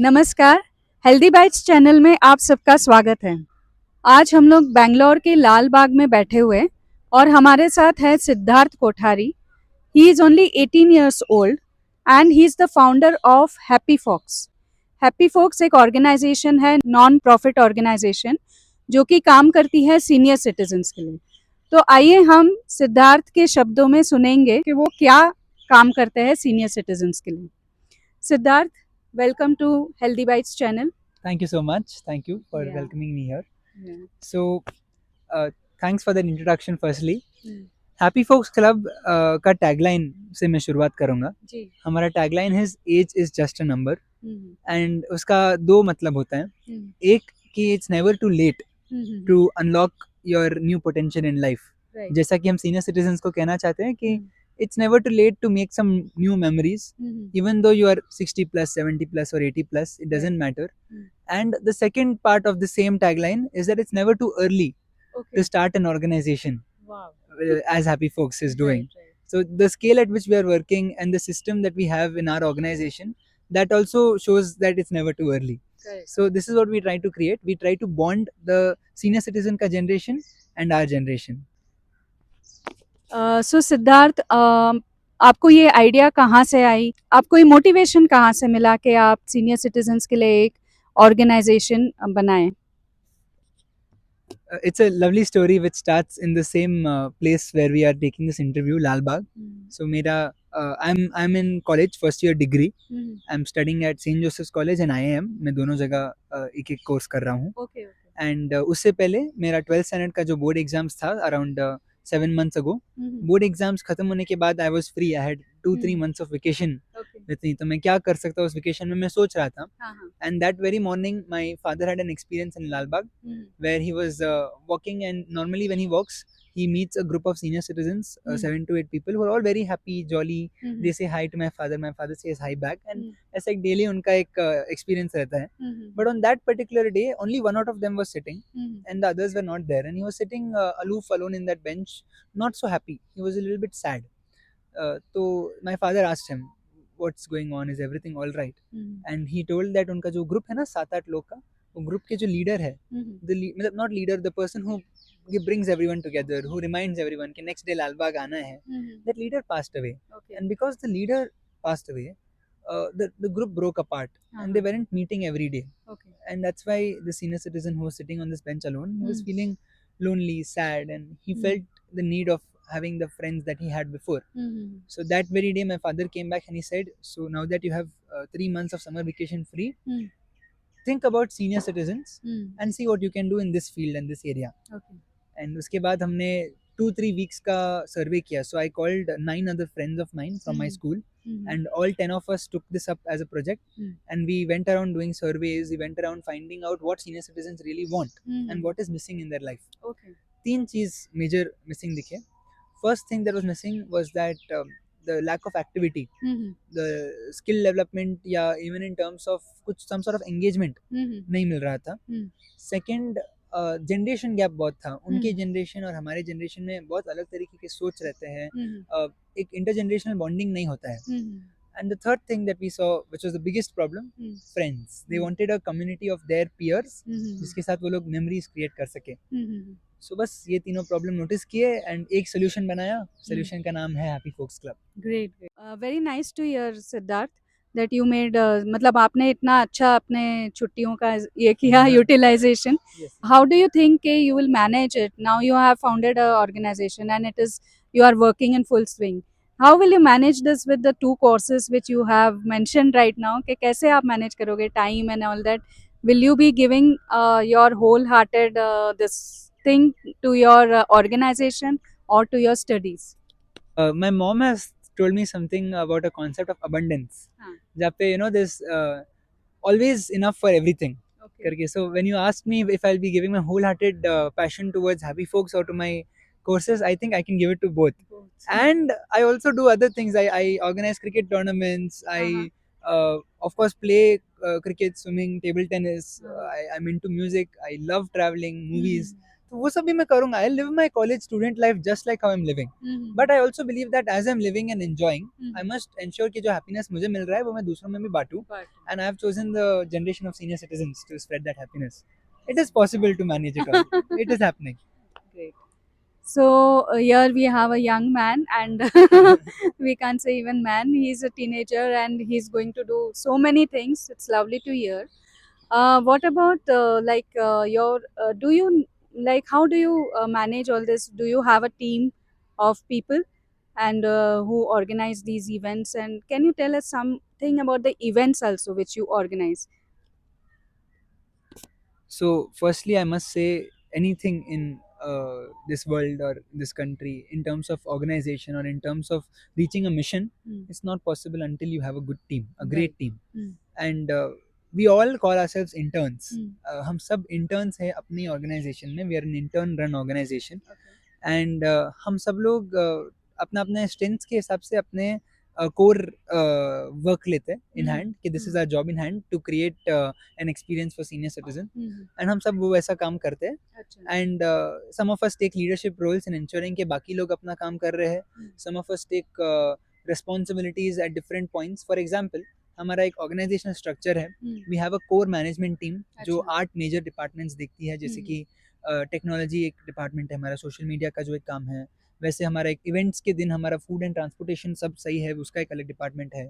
नमस्कार। Healthy bytes channel में आप सबका स्वागत है। आज हम लोग बैंगलोर के लाल बाग में बैठे हुए हैं और हमारे साथ है Siddharth Kothari. He is only 18 years old and he is the founder of Happy Fox. Happy Fox एक ऑर्गेनाइजेशन है, नॉन प्रॉफिट ऑर्गेनाइजेशन, जो कि काम करती है सीनियर सिटीजन्स के लिए। तो आइए हम सिद्धार्थ के शब्दों में सुनेंगे कि वो क्या काम करते हैं सीनियर सिटीजन्स के लिए। Siddharth, welcome to Healthy Bites channel. Thank you so much. Thank you for Yeah. welcoming me here. Yeah. So, thanks for that introduction. Firstly, Happy focus Club का टैगलाइन से मैं शुरुआत करूँगा. जी. हमारा टैगलाइन है as is just a number hmm. And उसका दो मतलब होता है. एक कि it's never too late to unlock your new potential in life. Right. जैसा कि हम सीनियर सिटीजन्स को कहना चाहते हैं कि it's never too late to make some new memories. Even though you are 60 plus, 70 plus or 80 plus, it doesn't matter. And the second part of the same tagline is that it's never too early to start an organization. Wow. As Happy Folks is doing. Right. So the scale at which we are working and the system that we have in our organization, that also shows that it's never too early. Correct. So this is what we try to create. We try to bond the senior citizen ka generation and our generation. सो सिद्धार्थ, आपको ये idea कहाँ से आई? आपको ये motivation कहाँ से मिला कि आप सीनियर सिटीजन्स के लिए एक ऑर्गेनाइजेशन बनाएं? It's a lovely story which starts in the same place where we are taking this interview, Lal Bagh. So mera I'm in college, first year degree. I'm studying at St. Joseph's College and IIM. मैं दोनों जगह एक course कर रहा हूँ. Okay. And उससे पहले मेरा 12th स्टैंडर्ड का जो बोर्ड एग्जाम्स था around 7 months ago. Board exams खत्म होने के बाद I was free. I had 2-3 months of vacation with me. तो मैं क्या कर सकता हूँ उस वेकेशन में, मैं सोच रहा था. And that very morning my father had an experience in Lal Bagh where he was walking, and normally when he walks he meets a group of senior citizens, 7 to 8 people who are all very happy, jolly. They say hi to my father says hi back, and ऐसा एक daily उनका एक experience रहता है. But on that particular day, only one out of them was sitting, and the others were not there. And he was sitting aloof, alone in that bench, not so happy. He was a little bit sad. So my father asked him, "What's going on? Is everything all right?" And he told that उनका जो group है ना 7-8 लोग का, वो group के जो leader है, मतलब not leader, the person who brings everyone together, who reminds everyone कि next day लाल बाग आना है, that leader passed away. And because the leader passed away, the group broke apart, and they weren't meeting every day. And that's why the senior citizen who was sitting on this bench alone, he was feeling lonely, sad, and he felt the need of having the friends that he had before. So that very day my father came back and he said, so now that you have 3 months of summer vacation free, think about senior citizens and see what you can do in this field and this area. And उसके बाद हमने 2-3 weeks का survey किया. So I called 9 other friends of mine from my school, and all 10 of us took this up as a project. And we went around doing surveys, we went around finding out what senior citizens really want and what is missing in their life. तीन चीज़ major missing दिखे. First thing that was missing was that the lack of activity, the skill development, या even in terms of कुछ some sort of engagement नहीं मिल रहा था. Second, generation gap बहुत था. उनके जनरेशन और हमारे जनरेशन में बहुत अलग तरीके के सोच रहते हैं. एक इंटरजनरेशनल बॉन्डिंग नहीं होता है. And the third thing that we saw, which was the biggest problem, friends. They wanted a community of their peers, जिसके साथ वो लोग memories create कर सके. So बस ये तीनों प्रॉब्लम नोटिस किए एंड एक सोल्यूशन बनाया. सोल्यूशन का नाम है Happy focus Club. Great. Very nice to hear Siddharth that you made, मतलब आपने इतना अच्छा अपने छुट्टियों का ये किया utilization. How do you think you will manage it? Now you have founded a organization and it is you are working in full swing. How will you manage this with the two courses which you have mentioned right now? कि कैसे आप manage करोगे time and all that? Will you be giving your wholehearted this thing to your organization or to your studies? My mom has told me something about a concept of abundance. जहाँ पे there's always enough for everything. करके. So when you ask me if I'll be giving my wholehearted passion towards happy folks or to my courses, I think I can give it to both. And I also do other things. I organize cricket tournaments. I of course play cricket, swimming, table tennis. I'm into music. I love traveling, movies. तो वो सब भी मैं करूंगा. I live my college student life just like how I am living. But I also believe that as I am living and enjoying, I must ensure कि जो happiness मुझे मिल रहा है वो मैं दूसरों में भी बांटूं. And I have chosen the generation of senior citizens to spread that happiness. It is possible to manage it all. It is happening. Great. So here we have a young man, and we can't say even man. He's a teenager, and he's going to do so many things. It's lovely to hear. What about your? Do you like? How do you manage all this? Do you have a team of people, and who organize these events? And can you tell us something about the events also which you organize? So, firstly, I must say anything in this world or this country in terms of organization or in terms of reaching a mission, it's not possible until you have a good team, a great Right. team. Mm. And we all call ourselves interns. Mm. हम सब interns हैं अपनी organization में. We are an intern run organization. Okay. And हम सब लोग अपना अपने स्ट्रेंथ्स के हिसाब से अपने कोर वर्क लेते हैं इन हैंड कि this is our job in hand to create an experience for senior citizen. And हम सब वो वैसा काम करते हैं. And some of us take leadership roles in ensuring कि बाकी लोग अपना काम कर रहे हैं. Some of us take responsibilities at different points. For example, हमारा एक ऑर्गेनाइजेशनल स्ट्रक्चर है. We have a core management team जो 8 मेजर डिपार्टमेंट्स देखती है, जैसे कि टेक्नोलॉजी एक डिपार्टमेंट है हमारा, सोशल मीडिया का जो एक काम है, वैसे हमारा एक इवेंट्स के दिन हमारा फूड एंड ट्रांसपोर्टेशन सब सही है, उसका एक अलग डिपार्टमेंट है.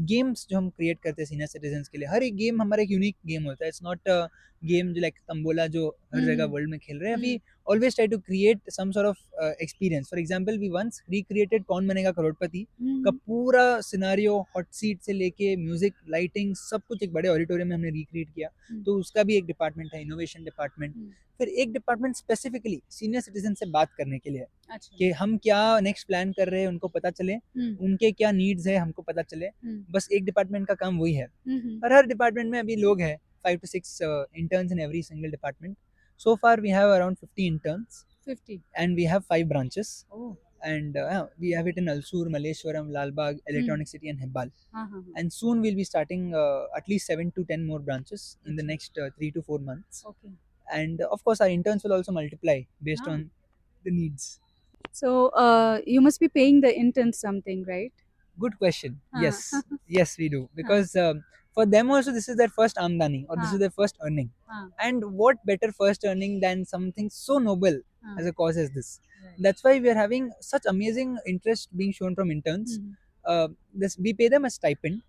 गेम्स जो हम क्रिएट करते हैं सीनियर सिटीजन्स के लिए, हर एक गेम हमारा एक यूनिक गेम होता है. इट्स नॉट गेम जो लाइक तंबोला जो हर जगह वर्ल्ड में खेल रहे हैं. We always try to create some sort of experience. For example, we once recreated कौन बनेगा करोड़पति का पूरा सिनारियो, हॉट सीट से लेके म्यूजिक, लाइटिंग, सब कुछ एक बड़े ऑडिटोरियम में हमने रिक्रिएट किया. तो उसका भी एक डिपार्टमेंट है, इनोवेशन डिपार्टमेंट. फिर एक डिपार्टमेंट स्पेसिफिकली सीनियर सिटीजन से बात करने के लिए कि हम क्या नेक्स्ट प्लान कर रहे हैं उनको पता चले, उनके क्या नीड्स है हमको पता चले. बस एक डिपार्टमेंट का काम वही है. और हर डिपार्टमेंट में अभी लोग हैं, 5 to 6 interns in every single department. So far we have around 50 interns. 50. And we have 5 branches. Oh. And we have it in Alsur, Malleshwaram, Lalbagh, Electronic City and Hebbal. And soon we'll be starting at least 7 to 10 more branches in the next 3 to 4 months. Okay. And of course our interns will also multiply based on the needs. So you must be paying the interns something, right? Good question. Yes. Yes, we do. Because for them also this is their first amdani, or this is their first earning. And what better first earning than something so noble as a cause as this. That's why we are having such amazing interest being shown from interns. We pay them a stipend.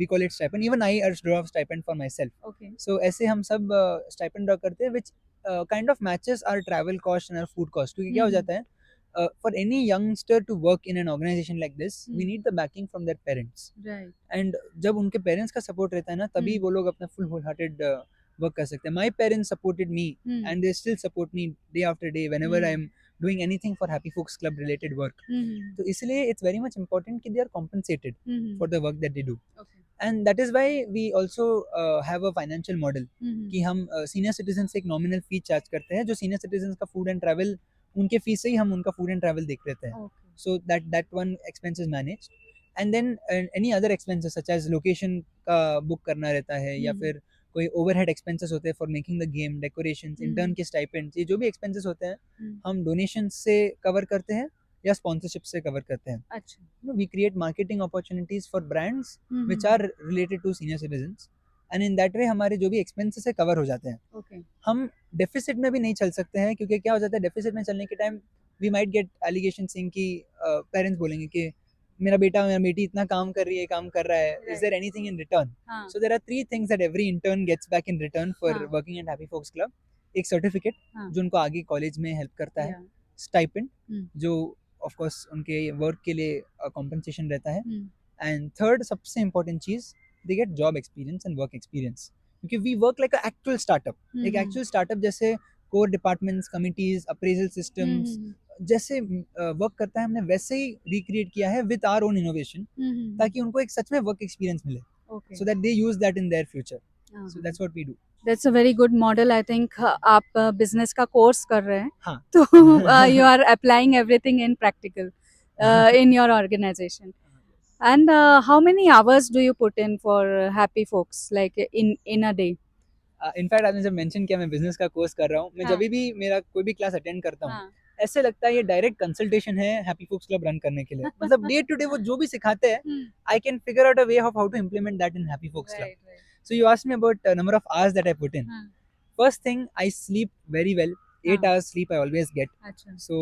We call it stipend. Even I draw a stipend for myself. Okay. So ऐसे हम सब stipend draw करते हैं, which kind of matches our travel cost and our food cost. क्योंकि क्या हो जाता है, for any youngster to work in an organization like this, we need the backing from their parents. Right. And जब उनके parents का support रहता है ना, तभी वो लोग अपना full wholehearted work कर सकते हैं. My parents supported me and they still support me day after day whenever I am doing anything for Happy Folks Club related work. तो इसलिए it's very much important कि they are compensated for the work that they do. Okay. And that is why we also have a financial model कि हम senior citizens से एक nominal fee charge करते हैं, जो senior citizens का food and travel उनके फीस से ही हम उनका फूड एंड ट्रैवल देख लेते हैं. So that one expense is managed. And then any other expenses such as location का बुक करना रहता है, या फिर कोई ओवरहेड एक्सपेंसेस होते हैं for making the game, decorations, intern के स्टाइपेंड्स, ये जो भी एक्सपेंसेस होते हैं हम डोनेशन से कवर करते हैं या स्पॉन्सरशिप से कवर करते हैं. अच्छा. We create marketing opportunities for brands which are related to senior citizens, and in that way हमारे जो भी एक्सपेंसेस है कवर हो जाते हैं. Okay. हम डेफिसिट में भी नहीं चल सकते हैं, क्योंकि क्या हो जाता है डेफिसिट में चलने के time we might get allegation सिंह कि पेरेंट्स बोलेंगे कि मेरा बेटा मेरा बेटी इतना काम कर रही है, काम कर रहा है, is there anything in return? So there are 3 things that every intern gets back in return for working at Happy focus Club. एक सर्टिफिकेट जो उनको आगे कॉलेज में हेल्प करता है, स्टाइपेंड जो ऑफ कोर्स उनके वर्क के लिए कॉम्पनसेशन रहता है, एंड थर्ड सबसे इंपॉर्टेंट चीज, they get job experience and work experience. क्योंकि we work like an actual startup. एक actual startup जैसे core departments, committees, appraisal systems जैसे वर्क करता है, हमने वैसे ही recreate किया है with our own innovation, ताकि उनको एक सच में work experience मिले, so that they use that in their future. So that's what we do. That's a very good model. I think आप business का course कर रहे हैं. हाँ. तो you are applying everything in practical in your organization. And how many hours do you put in for Happy Folks, like in a day? In fact आपने जब mention किया मैं बिजनेस का कोर्स कर रहा हूँ, मैं हाँ। जब भी मेरा कोई भी क्लास अटेंड करता हूँ, हाँ। ऐसे लगता है ये डायरेक्ट कंसल्टेशन है हैप्पी फोक्स क्लब रन करने के लिए। मतलब डे टू डे वो जो भी सिखाते हैं, I can figure out a way of how to implement that in Happy focus Club. Right. So you asked me about number of hours that I put in. हाँ. First thing, I sleep very well. 8 हाँ. hours sleep I always get. अच्छा. So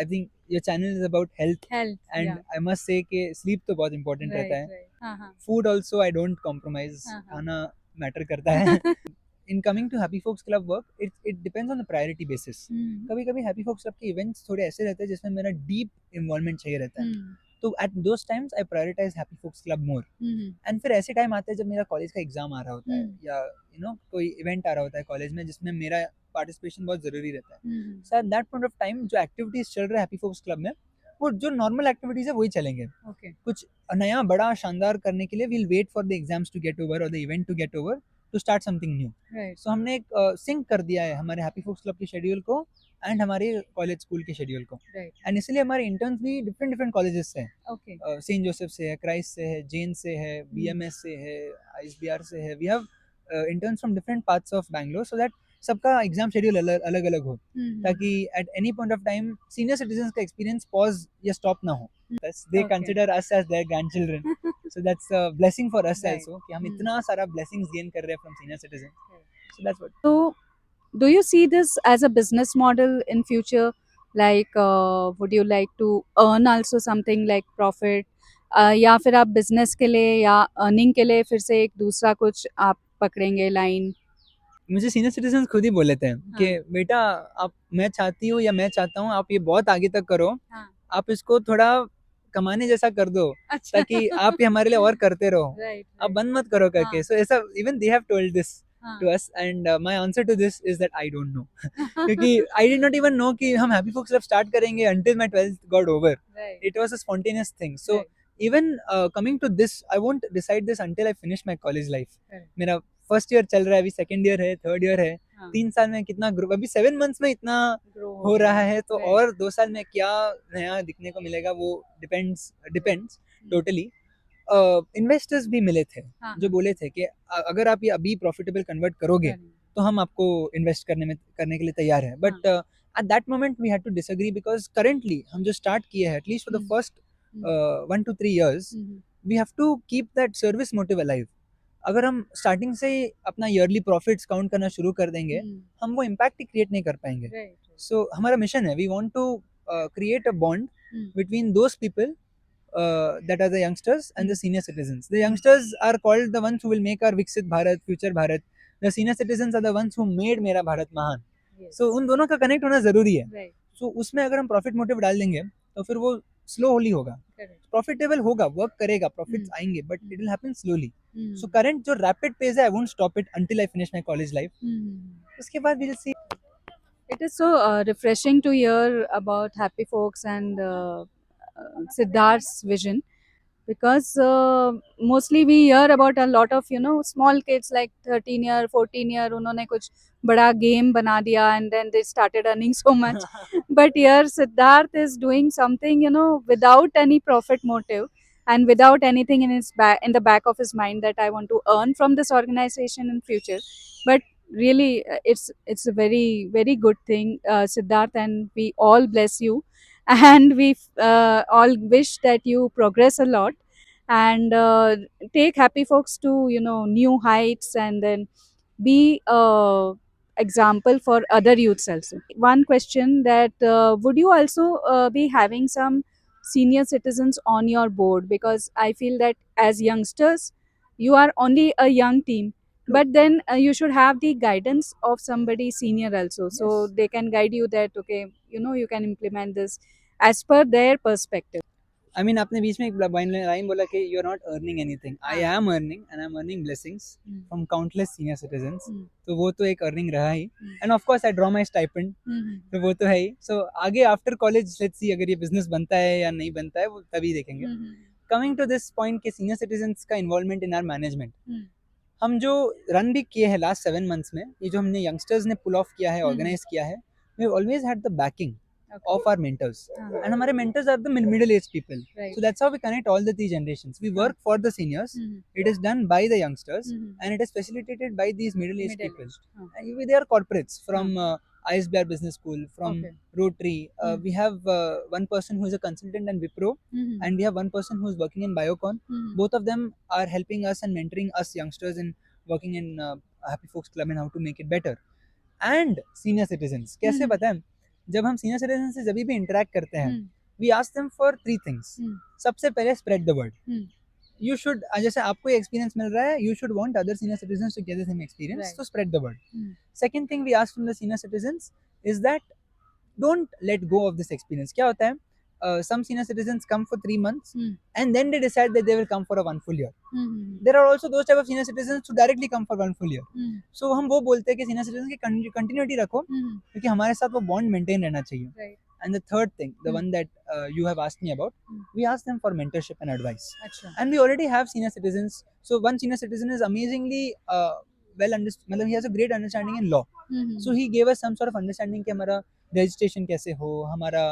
I think your channel is about health, Health. and Yeah. I must say कि sleep तो बहुत important रहता Right. है. Right. हाँ हाँ. Food also I don't compromise. हाँ, हाँ. खाना मैटर करता है. In coming to Happy Folks Club work, it depends on the priority basis. कभी कभी Happy Folks Club के events थोड़े ऐसे रहते हैं जिसमें मेरा deep involvement चाहिए रहता है. तो at those times I prioritize Happy Folks Club more. And फिर ऐसे टाइम आते हैं जब मेरा कॉलेज का एग्जाम आ रहा होता है या कोई इवेंट आ रहा होता है कॉलेज में जिसमें मेरा पार्टिसिपेशन बहुत जरूरी रहता है. So at that point of time जो एक्टिविटीज चल रहे हैं हैप्पी फोक्स क्लब में, वो जो नॉर्मल एक्टिविटीज है वही चलेंगे. कुछ नया बड़ा शानदार करने के लिए we'll wait for the exams to get over और the event to get over to start something new. So हमने एक सिंक कर दिया है हमारे हैप्पी फोक्स क्लब के शेड्यूल को एंड हमारे कॉलेज स्कूल के शेड्यूल को. एंड इसलिए हमारे इंटर्न्स भी डिफरेंट डिफरेंट कॉलेजेस से हैं. सेंट जोसेफ से है, क्राइस्ट से है, जेन से है, बीएमएस से है, आईएसबीआर से है. We have interns from different parts of Bangalore so that सबका एग्जाम शेड्यूल अलग अलग हो, ताकि at any point of time senior citizen का एक्सपीरियंस पॉज या स्टॉप ना हो. They consider us as their grandchildren. So that's a blessing for us also कि हम इतना सारा ब्लेसिंग्स गेन कर रहे हैं from senior citizen. So that's what. So, do you see this as a business model in future? Like, would you like to earn also something like profit? या फिर आप business के लिए या earning के लिए फिर से एक दूसरा कुछ आप पकड़ेंगे लाइन? मुझे सीनियर सिटीजन खुद ही बोल लेते हैं कि बेटा आप, मैं चाहती हूँ या मैं चाहता हूँ आप ये बहुत आगे तक करो. आप इसको थोड़ा कमाने जैसा कर दो. अच्छा. ताकि आप ये हमारे लिए और करते रहो. आप बंद मत करो करके. सो ऐसा even they have told this to us, and my answer to this is that I don't know. क्योंकि I did not even know कि हम Happy Folks Club start करेंगे until my 12th got over. It was a spontaneous thing. So even coming to this, I won't decide this until I finish my college life. मेरा first year चल रहा है, अभी second year है, third year है. 3 साल में कितना ग्रो, अभी 7 मंथ्स में इतना हो रहा है, तो और 2 साल में क्या नया दिखने को मिलेगा वो डिपेंड्स टोटली. इन्वेस्टर्स भी मिले थे जो बोले थे कि अगर आप ये अभी प्रॉफिटेबल कन्वर्ट करोगे तो हम आपको इन्वेस्ट करने के लिए तैयार है. But at that moment we had to disagree because currently हम जो स्टार्ट किए हैं at least for the first 1 to 3 years we have to keep that service motive alive. अगर हम स्टार्टिंग से अपना ईयरली प्रॉफिट्स काउंट करना शुरू कर देंगे, हम वो इम्पैक्ट ही क्रिएट नहीं कर पाएंगे. सो हमारा मिशन है, we want to create a bond between those people that are the youngsters and the senior citizens. The youngsters are called the ones who will make our Viksit Bharat, future Bharat. The senior citizens are the ones who made मेरा भारत महान. So उन दोनों का connect होना जरूरी है. So उसमें अगर हम प्रॉफिट मोटिव डाल देंगे तो फिर वो स्लोली होगा. प्रॉफिटेबल होगा, वर्क करेगा, प्रॉफिट्स आएंगे, but it will happen slowly. So current जो रैपिड पेस है, I won't stop it until I finish my college life. उसके बाद we will see. It is so refreshing to hear about Happy Folks and Siddharth's vision, because mostly we hear about a lot of small kids like 13 year 14 year उन्होंने कुछ बड़ा game बना दिया and then they started earning so much. But here Siddharth is doing something without any profit motive and without anything in the back of his mind that I want to earn from this organization in future. But really it's a very very good thing, Siddharth, and we all bless you and we all wish that you progress a lot and take Happy Folks to new heights and then be a example for other youths also. One question, that would you also be having some senior citizens on your board, because I feel that as youngsters you are only a young team, but then you should have the guidance of somebody senior also, so they can guide you that okay you can implement this as per their perspective. I mean आपने बीच में एक line बोला कि you are not earning anything. I am earning and I am earning blessings from countless senior citizens. तो वो तो एक earning रहा ही. And of course I draw my stipend. तो वो तो है ही. So आगे after college let's see अगर ये business बनता है या नहीं बनता है वो तभी देखेंगे. Coming to this point कि senior citizens का involvement in our management. हम जो रन भी किए हैं लास्ट 7 मंथ्स में, ये जो हमने यंगस्टर्स ने पुल ऑफ किया है, ऑर्गेनाइज किया है, we have always had the backing Okay. of our mentors. Uh-huh. And हमारे mentors are the middle aged people. Right. So that's how we connect all the three generations. We work for the seniors. It is done by the youngsters, and it is facilitated by these middle aged people. Huh. And they are corporates from ISBR Business School, from Okay. Rotary. We have one person who is a consultant and Wipro, and we have one person who is working in Biocon. Both of them are helping us and mentoring us youngsters in working in Happy Folks Club and how to make it better. And senior citizens कैसे पता है, जब हम senior citizen से जब भी interact करते हैं, we ask them for 3 things. सबसे पहले spread the word. You should, जैसे आपको एक्सपीरियंस मिल रहा है, you should want other senior citizens to get the same experience. Right. So spread the word. Second thing we ask from the senior citizens is that don't let go of this experience. क्या होता है, some senior citizens come for 3 months and then they decide that they will come for a 1 full year. There are also those type of senior citizens who directly come for 1 full year. So हम वो बोलते हैं कि senior citizens की continuity रखो, क्योंकि हमारे साथ वो bond maintain रहना चाहिए. Right. And the third thing, the one that you have asked me about, we ask them for mentorship and advice. Achha. And we already have senior citizens. So one senior citizen is amazingly well understood. He has a great understanding in law. So he gave us some sort of understanding कि हमारा registration कैसे हो, हमारा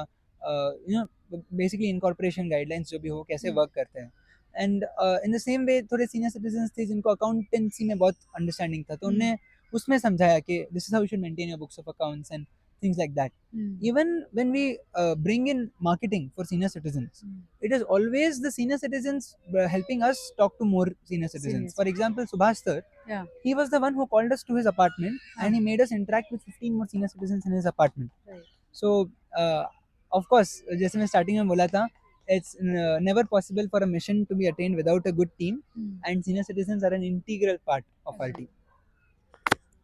basically incorporation guidelines जो भी हो कैसे work करते हैं. And in the same way थोड़े senior citizens थे जिनको accountancy में बहुत understanding था, तो उन्हें उसमें समझाया कि this is how you should maintain your books of accounts and things like that. Even when we bring in marketing for senior citizens, it is always the senior citizens helping us talk to more senior citizens. For example, Subhash sir, he was the one who called us to his apartment and he made us interact with 15 more senior citizens in his apartment. Right. So of course, जैसे मैं starting में बोला था, it's never possible for a mission to be attained without a good team, and senior citizens are an integral part of our team.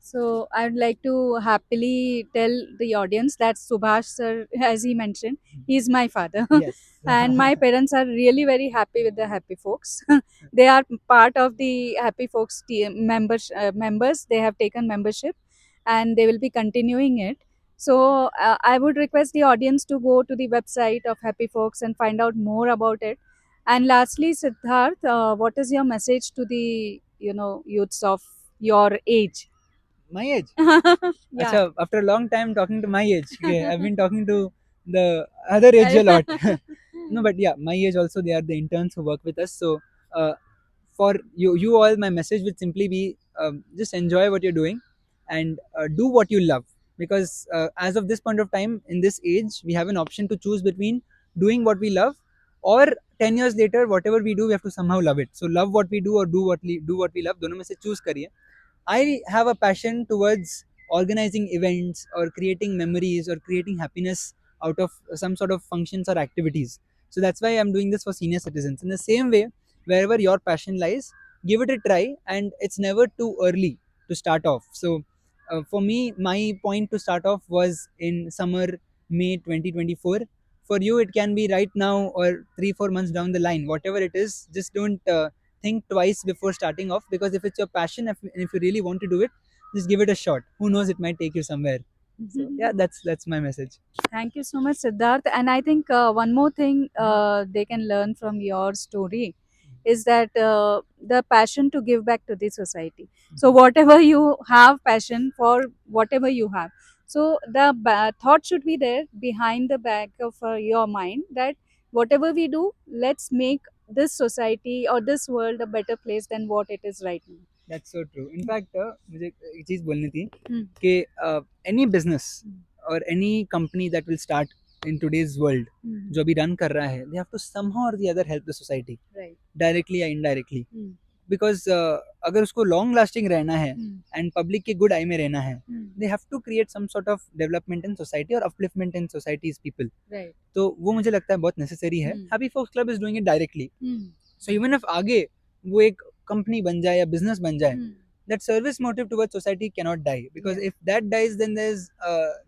So I would like to happily tell the audience that Subhash sir, as he mentioned, he is my father. Yes. And my parents are really very happy with the Happy Folks. They are part of the Happy Folks members. They have taken membership and they will be continuing it. So I would request the audience to go to the website of Happy Folks and find out more about it. And lastly, Siddharth, what is your message to the youths of your age? My age? Yeah. Achha, after a long time talking to my age, okay, I've been talking to the other age a lot. No, but yeah, my age also, they are the interns who work with us. So for you all, my message would simply be just enjoy what you're doing and do what you love. Because as of this point of time, in this age, we have an option to choose between doing what we love or 10 years later, whatever we do, we have to somehow love it. So love what we do or do what we love. दोनों में से choose करिए. I have a passion towards organizing events or creating memories or creating happiness out of some sort of functions or activities. So that's why I'm doing this for senior citizens. In the same way, wherever your passion lies, give it a try, and it's never too early to start off. So for me, my point to start off was in summer May 2024. For you, it can be right now or 3-4 months down the line. Whatever it is, just don't think twice before starting off, because if it's your passion, if you really want to do it, just give it a shot. Who knows, it might take you somewhere. So yeah, that's my message. Thank you so much, Siddharth. And I think one more thing they can learn from your story is that the passion to give back to the society. So whatever you have passion for, whatever you have, so the thought should be there behind the back of your mind that whatever we do, let's make this society or this world a better place than what it is right now. That's so true. In fact, मुझे एक चीज बोलनी थी कि any business or any company that will start in today's world, जो अभी run कर रहा है, they have to somehow or the other help the society, Right. directly या indirectly. Because अगर उसको long lasting रहना है and public के good eye में रहना है, they have to create some sort of development in society or upliftment in society's people. Right. तो वो मुझे लगता है बहुत necessary है. Happy Folks Club is doing it directly. So even if आगे वो एक कंपनी बन जाए या बिजनेस बन जाए, that service motive towards society cannot die, because if that dies, then there's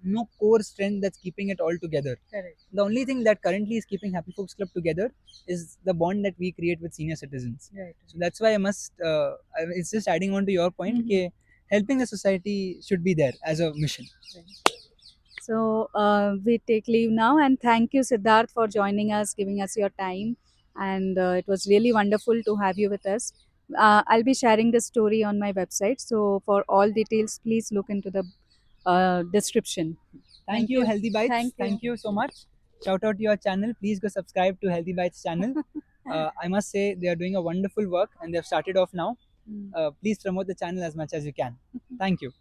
no core strength that's keeping it all together. Correct. The only thing that currently is keeping Happy Folks Club together is the bond that we create with senior citizens. Right. So that's why it's just adding on to your point, कि helping the society should be there as a mission. Right. So we take leave now, and thank you, Siddharth, for joining us, giving us your time, and it was really wonderful to have you with us. I'll be sharing the story on my website, so for all details, please look into the description. Thank you, Healthy Bites. Thank you. Thank you so much. Shout out to your channel. Please go subscribe to Healthy Bites channel. I must say they are doing a wonderful work and they have started off now. Please promote the channel as much as you can. Thank you.